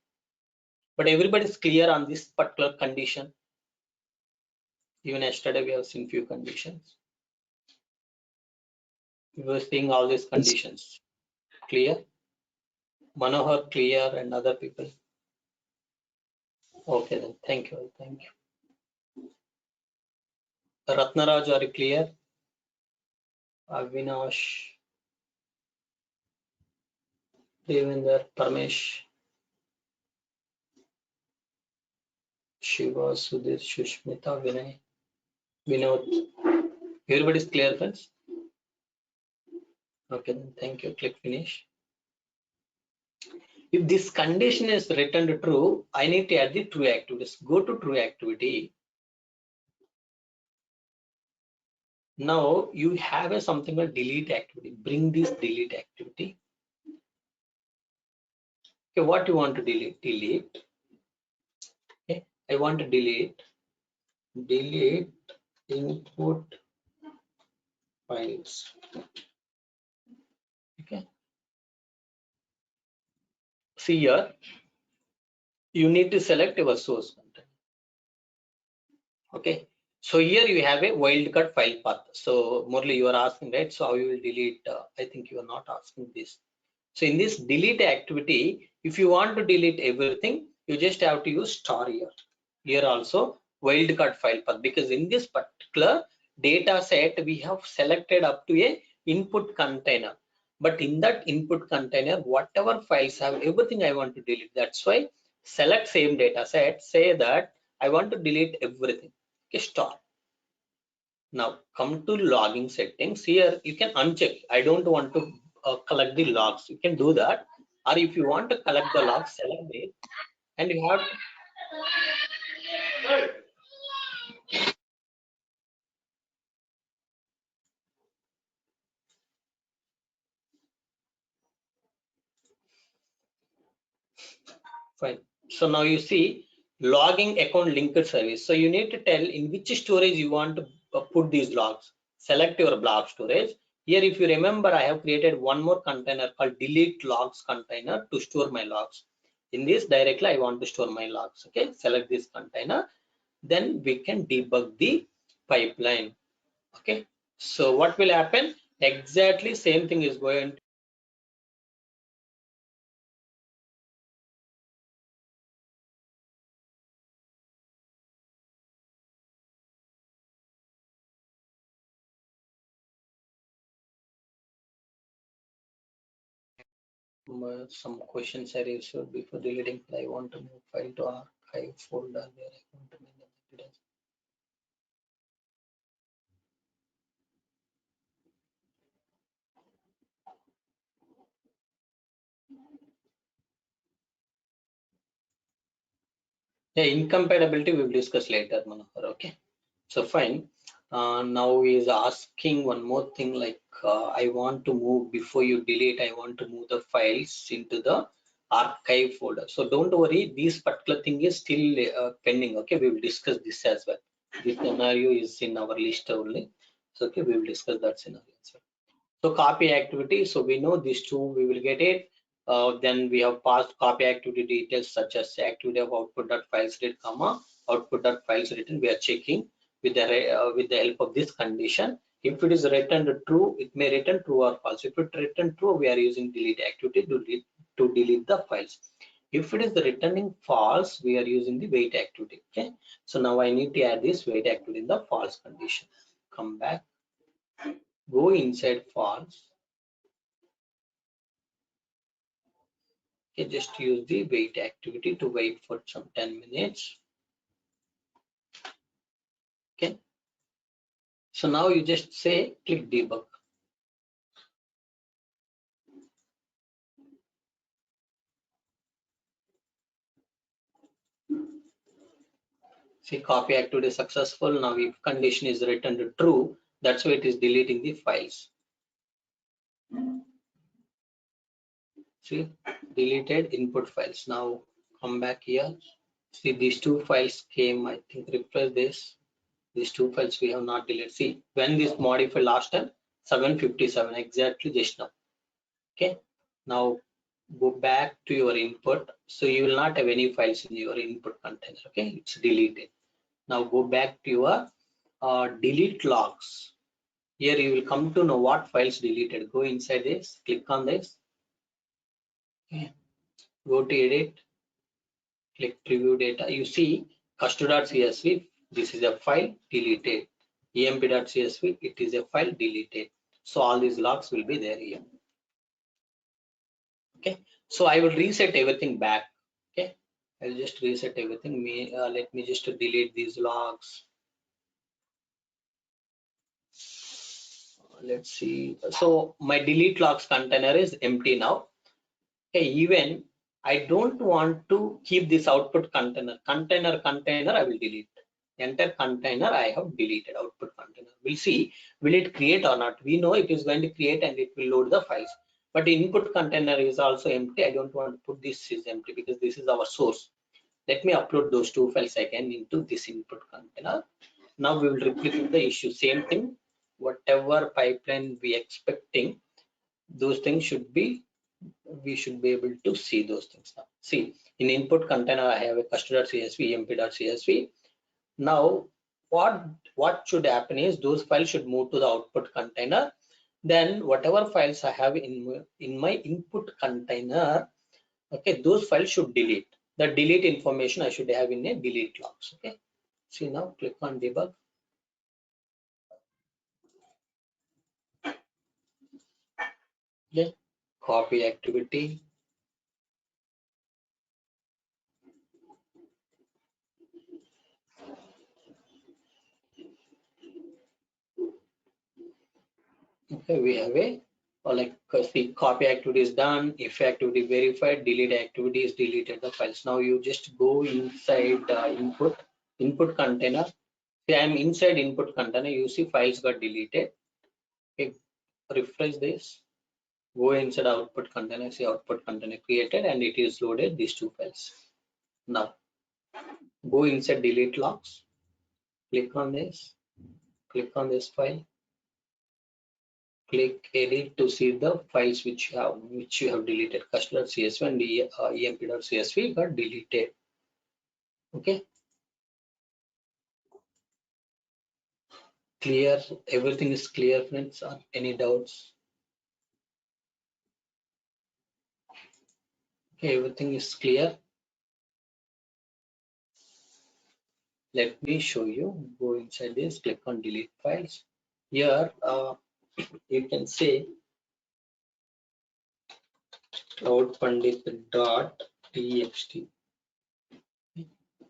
But everybody is clear on this particular condition. Even yesterday we have seen few conditions. We were seeing all these conditions. Clear? Manohar clear and other people. Okay then, thank you, thank you. Ratnaraj, are you clear? Avinash, Devinder, Parmesh, Shiva, Sudhir, Shushmita, Vinay, Vinod. Everybody is clear, friends? Okay then, thank you. Click finish. If this condition is returned true, I need to add the true activities. Go to true activity. Now you have a something called delete activity. Bring this delete activity. Okay, what you want to delete? Delete. Okay, I want to delete input files. Okay. See here, you need to select your source content. Okay, so here you have a wildcard file path. So Murli, you are asking, right? So how you will delete? I think you are not asking this. So in this delete activity, if you want to delete everything, you just have to use star here. Here also wildcard file path, because in this particular data set we have selected up to a input container. But in that input container, whatever files have everything I want to delete. That's why select same data set, say that I want to delete everything. Okay, start. Now come to logging settings. Here you can uncheck. I don't want to collect the logs. You can do that. Or if you want to collect the logs, select it, and you have fine. So now you see logging account linked service. So you need to tell in which storage you want to put these logs. Select your blob storage. Here, if you remember, I have created one more container called delete logs container to store my logs. In this directly, I want to store my logs. Okay, select this container. Then we can debug the pipeline. Okay, so what will happen? Exactly same thing is going to some questions are issued before deleting. I want to move file to archive folder where I want to make the evidence. Yeah, incompatibility we will discuss later, Manohar. Okay, so fine. Now he is asking one more thing, like I want to move, before you delete, I want to move the files into the archive folder. So don't worry, this particular thing is still pending. Okay, we will discuss this as well. This scenario is in our list only. So okay, we will discuss that scenario as well. So copy activity, so we know these two, we will get it. Then we have passed copy activity details such as activity of output.files read, comma, output.files written. We are checking with the help of this condition. If it is returned true, it may return true or false. If it return true, we are using delete activity to delete the files. If it is returning false, we are using the wait activity. Okay, so now I need to add this wait activity in the false condition. Come back, go inside false. Okay, just use the wait activity to wait for some 10 minutes. Okay, so now you just say click debug. See, copy activity successful. Now if condition is returned true, that's why it is deleting the files. See, deleted input files. Now come back here. See, these two files came, I think refresh this. These two files we have not deleted. See, when this modified last time, 757 exactly just now. Okay, now go back to your input. So you will not have any files in your input container. Okay, it's deleted. Now go back to your delete logs. Here you will come to know what files deleted. Go inside this, click on this. Okay. Go to edit, click preview data. You see custom.csv, this is a file deleted. emp.csv, it is a file deleted. So all these logs will be there here. Okay, so I will reset everything back. Okay, I'll just reset everything. Let me just delete these logs. Let's see. So my delete logs container is empty now. Okay, even I don't want to keep this output container. Container I will delete. Enter container I have deleted. Output container. We'll see will it create or not. We know it is going to create and it will load the files. But input container is also empty. I don't want to put this is empty because this is our source. Let me upload those two files again into this input container. Now we will replicate the issue. Same thing. Whatever pipeline we expecting, those things should be, we should be able to see those things now. See, in input container, I have a custom.csv, emp.csv. Now, what should happen is those files should move to the output container. Then whatever files I have in my input container, okay, those files should delete. The delete information I should have in a delete logs. Okay. See, now click on debug. Okay. Copy activity. Okay, we have a see, copy activity is done, if activity verified, delete activity is deleted the files. Now you just go inside input container. See, I'm inside input container. You see files got deleted. Okay, refresh this. Go inside output container. See, output container created and it is loaded these two files. Now go inside delete logs. Click on this. Click on this file. Click edit to see the files which you have deleted. Custom.csv and emp.csv got deleted. Okay, clear, everything is clear, friends. Any doubts? Okay, everything is clear. Let me show you. Go inside this, click on delete files. Here you can say cloudpandit.txt,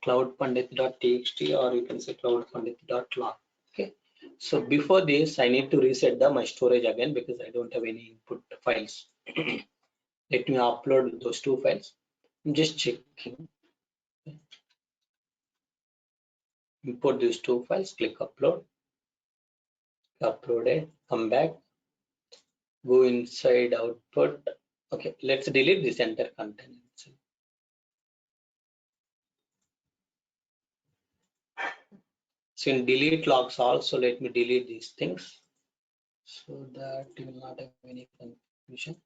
cloudpandit.txt, or you can say cloudpandit.log. Okay, so before this I need to reset my storage again because I don't have any input files. Let me upload those two files. I'm just checking. import these two files, click upload, uploaded, come back, go inside output. Okay, let's delete this entire content. So in delete logs also, let me delete these things so that you will not have any confusion.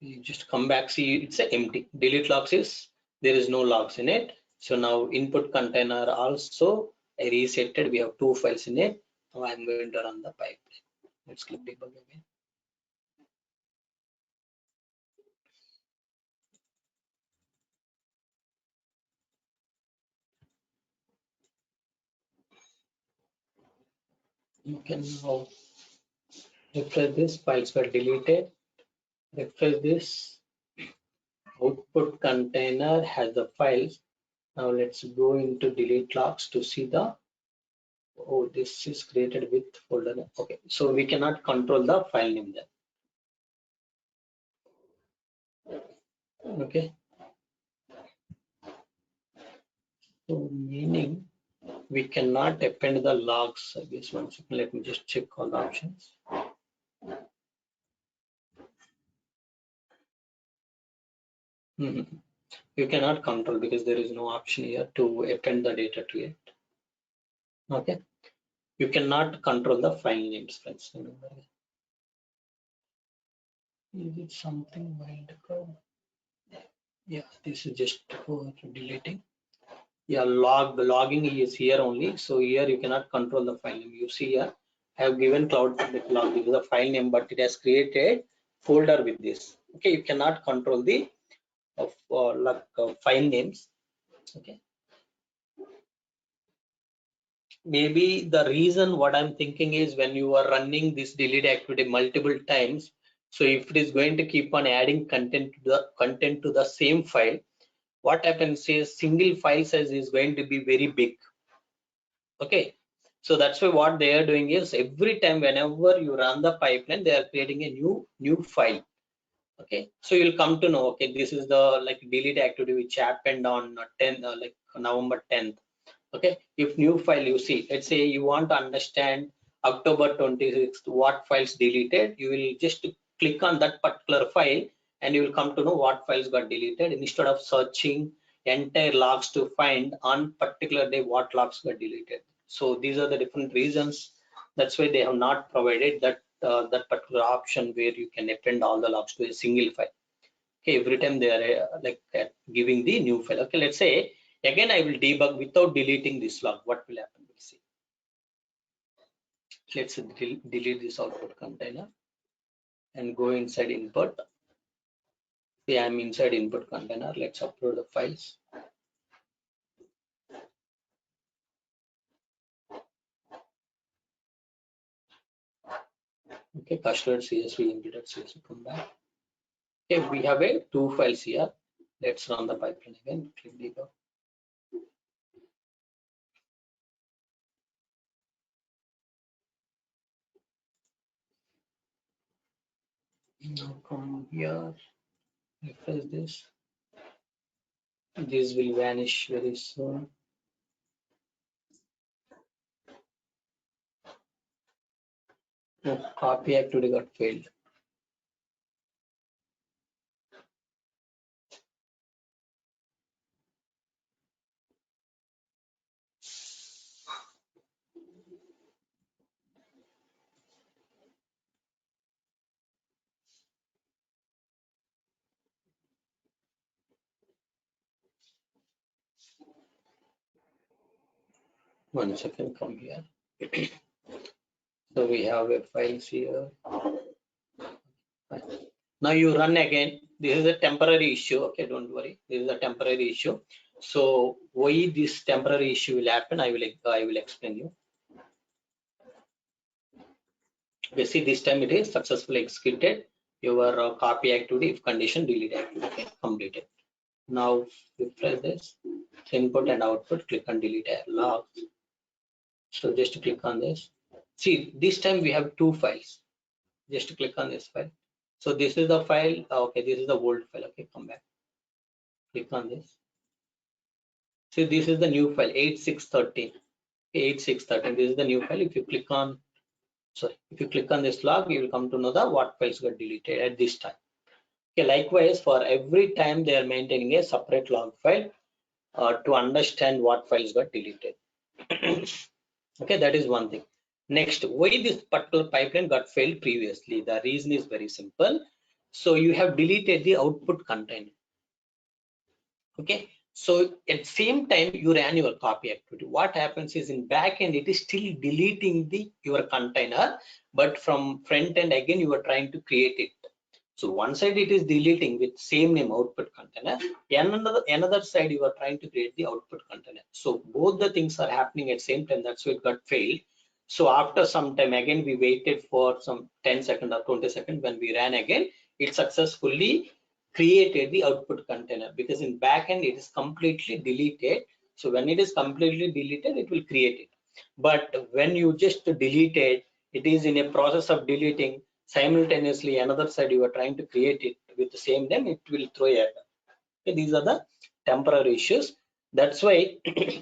You just come back, see it's empty. Delete logs is there is no logs in it. So now input container also I resetted. We have two files in it. Now I'm going to run the pipeline. Let's click debug again. You can now refresh this. Files were deleted. Refresh this. Output container has the files. Now let's go into delete logs to see the, oh, this is created with folder name. Okay, so we cannot control the file name there. Okay, so meaning we cannot append the logs. I guess 1 second, let me just check all the options. You cannot control because there is no option here to append the data to it. Okay, you cannot control the file names, friends. Remember, is it something wild card? Yeah, this is just for deleting. Yeah, logging is here only. So here you cannot control the file name. You see here, I have given cloud log. This is the file name, but it has created folder with this. Okay, you cannot control the file names. Okay, maybe the reason what I'm thinking is when you are running this delete activity multiple times, so if it is going to keep on adding content to the same file, what happens is single file size is going to be very big. Okay, so that's why what they are doing is every time whenever you run the pipeline, they are creating a new file. Okay, so you'll come to know, okay, this is the like delete activity which happened on 10 like November 10th. Okay, if new file you see, let's say you want to understand October 26th what files deleted, you will just click on that particular file and you will come to know what files got deleted instead of searching entire logs to find on particular day what logs got deleted. So these are the different reasons. That's why they have not provided that that particular option where you can append all the logs to a single file. Okay, every time they are giving the new file. Okay, let's say again I will debug without deleting this log. What will happen? We'll see. Let's delete this output container and go inside input. See, I'm inside input container. Let's upload the files. Okay, custard CSV, embedded CSV, come back. Okay, we have two files here. Let's run the pipeline again. Click debug. Now come here, refresh this. This will vanish very soon. No, copy activity got failed. One second, come here. So we have a files here. Now you run again. This is a temporary issue. Okay, don't worry. This is a temporary issue. So why this temporary issue will happen? I will explain you. Okay, see, this time it is successfully executed. Your copy activity if condition delete activity. Okay, completed. Now refresh this. Input and output. Click on delete log. So just click on this. See, this time we have two files. Just click on this file. So this is the file. Okay, this is the old file. Okay, come back. Click on this. See, this is the new file 8613. 8613. This is the new file. If you click on, sorry, if you click on this log, you will come to know the what files got deleted at this time. Okay, likewise, for every time they are maintaining a separate log file to understand what files got deleted. Okay, that is one thing. Next, why this particular pipeline got failed previously? The reason is very simple. So you have deleted the output container. Okay, so at same time you ran your copy activity. What happens is in backend it is still deleting the your container, but from front end again you are trying to create it. So one side it is deleting with same name output container, another side you are trying to create the output container. So both the things are happening at same time. That's why it got failed. So after some time again we waited for some 10 seconds or 20 seconds. When we ran again, it successfully created the output container, because in backend it is completely deleted. So when it is completely deleted, it will create it. But when you just delete it, it is in a process of deleting. Simultaneously another side you are trying to create it with the same name, it will throw error. Okay, these are the temporary issues. That's why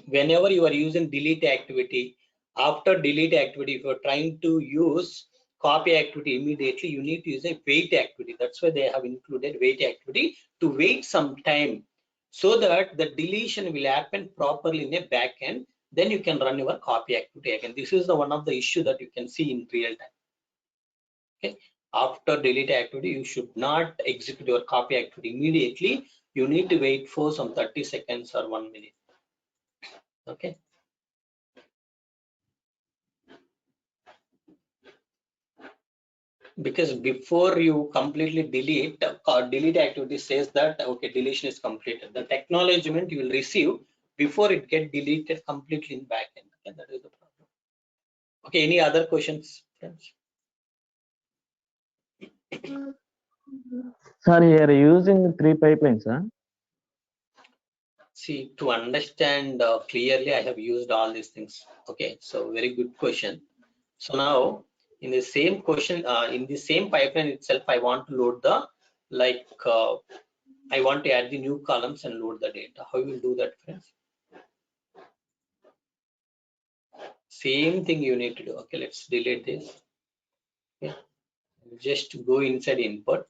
whenever you are using delete activity, after delete activity, if you are trying to use copy activity immediately, you need to use a wait activity. That's why they have included wait activity, to wait some time so that the deletion will happen properly in a backend. Then you can run your copy activity again. This is the one of the issue that you can see in real time. Okay, after delete activity you should not execute your copy activity immediately. You need to wait for some 30 seconds or 1 minute. Okay, because before you completely delete, delete activity says that okay, deletion is completed. The acknowledgement you will receive before it get deleted completely in backend. Okay, that is the problem. Okay, any other questions, friends? Sir, you are using three pipelines, huh? See, to understand clearly, I have used all these things. Okay, so very good question. So now in the same question, in the same pipeline itself, I want to load the, like, I want to add the new columns and load the data. How you will do that, friends? Same thing you need to do. Okay, let's delete this. Okay, just go inside input.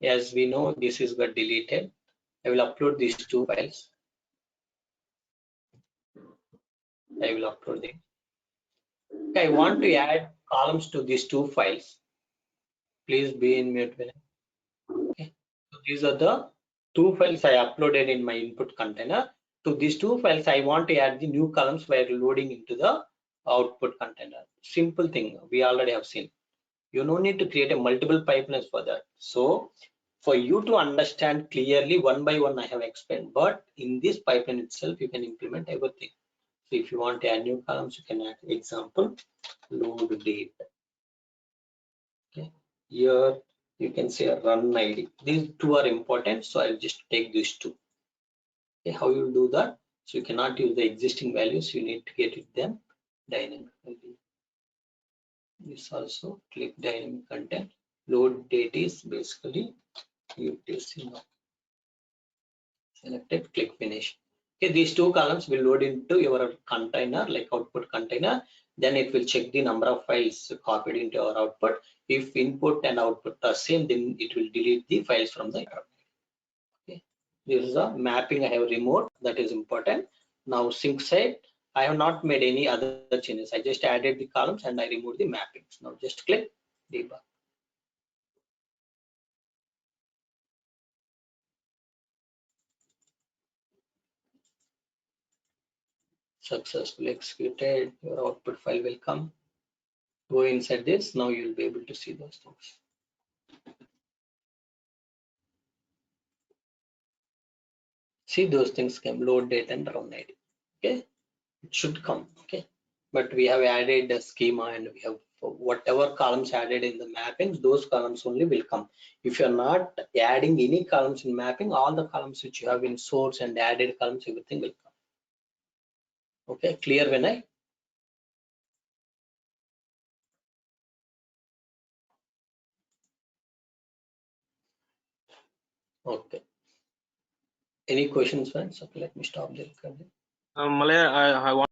As we know, this is got deleted. I will upload these two files. I will upload them. Okay, I want to add columns to these two files. Please be in mute. Okay. So these are the two files I uploaded in my input container. To these two files, I want to add the new columns while loading into the output container. Simple thing we already have seen. You no need to create a multiple pipelines for that. So for you to understand clearly one by one, I have explained. But in this pipeline itself, you can implement everything. So if you want to add new columns, you can add example load date. Okay, here you can say a run ID. These two are important, so I'll just take these two. Okay, how you do that? So you cannot use the existing values, you need to get it them dynamically. This also click dynamic content. Load date is basically UTC now. Selected, click finish. Okay, these two columns will load into your container, like output container. Then it will check the number of files copied into our output. If input and output are same, then it will delete the files from the interrupt. Okay, this is a mapping I have removed, that is important. Now sync side, I have not made any other changes. I just added the columns and I removed the mappings. Now just click debug. Successfully executed. Your output file will come. Go inside this. Now you will be able to see those things. See, those things come load date and run ID. Okay, it should come. Okay, but we have added a schema and we have whatever columns added in the mappings, those columns only will come. If you're not adding any columns in mapping, all the columns which you have in source and added columns, everything will come. Okay, clear, Vinay? Okay, Any questions, friends? Okay, let me stop the recording. Malaya, I want